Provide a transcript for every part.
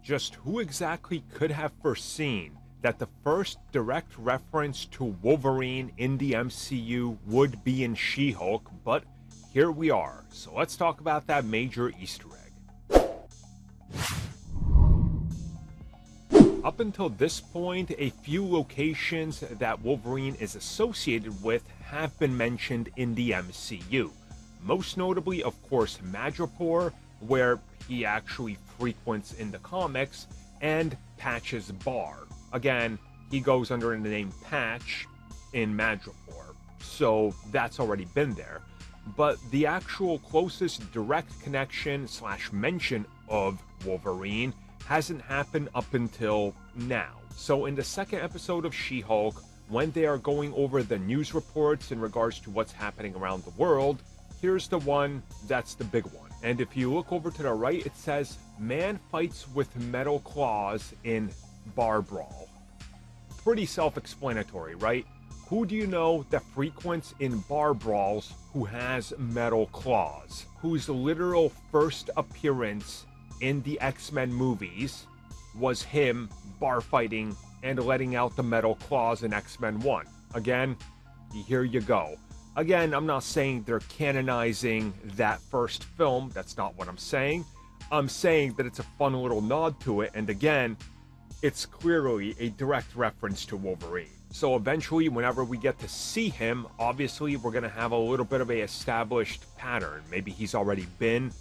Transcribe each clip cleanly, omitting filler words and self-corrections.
Just who exactly could have foreseen that the first direct reference to Wolverine in the MCU would be in She-Hulk, but here we are. So let's talk about that major Easter egg. Up until this point, a few locations that Wolverine is associated with have been mentioned in the MCU. Most notably, of course, Madripoor, where he actually frequents in the comics, and Patch's bar. Again, he goes under the name Patch in Madripoor, so that's already been there. But the actual closest direct connection / mention of Wolverine hasn't happened up until now. So in the second episode of She-Hulk, when they are going over the news reports in regards to what's happening around the world, here's the one that's the big one. And if you look over to the right, it says, "Man fights with metal claws in bar brawl." Pretty self-explanatory, right? Who do you know that frequents in bar brawls who has metal claws? Whose literal first appearance in the X-Men movies was him bar fighting and letting out the metal claws in X-Men 1. Again, here you go. Again, I'm not saying they're canonizing that first film. That's not what I'm saying. I'm saying that it's a fun little nod to it. And again, it's clearly a direct reference to Wolverine. So eventually, whenever we get to see him, obviously, we're going to have a little bit of a established pattern. Maybe he's already been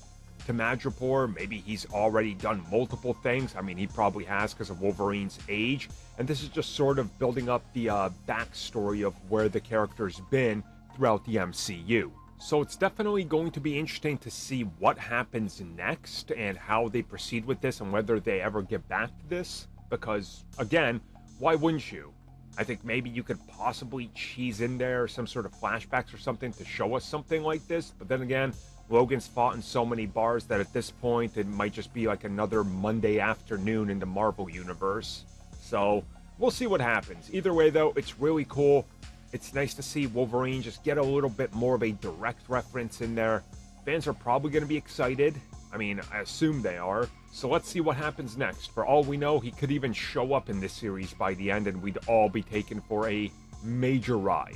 to Madripoor. Maybe he's already done multiple things. I mean, he probably has because of Wolverine's age. And this is just sort of building up the backstory of where the character's been throughout the MCU. So it's definitely going to be interesting to see what happens next and how they proceed with this and whether they ever get back to this. Because, again, why wouldn't you? I think maybe you could possibly cheese in there some sort of flashbacks or something to show us something like this. But then again, Logan's fought in so many bars that at this point it might just be like another Monday afternoon in the Marvel universe. So we'll see what happens. Either way, though, it's really cool. It's nice to see Wolverine just get a little bit more of a direct reference in there. Fans are probably going to be excited. I mean, I assume they are. So let's see what happens next. For all we know, he could even show up in this series by the end and we'd all be taken for a major ride.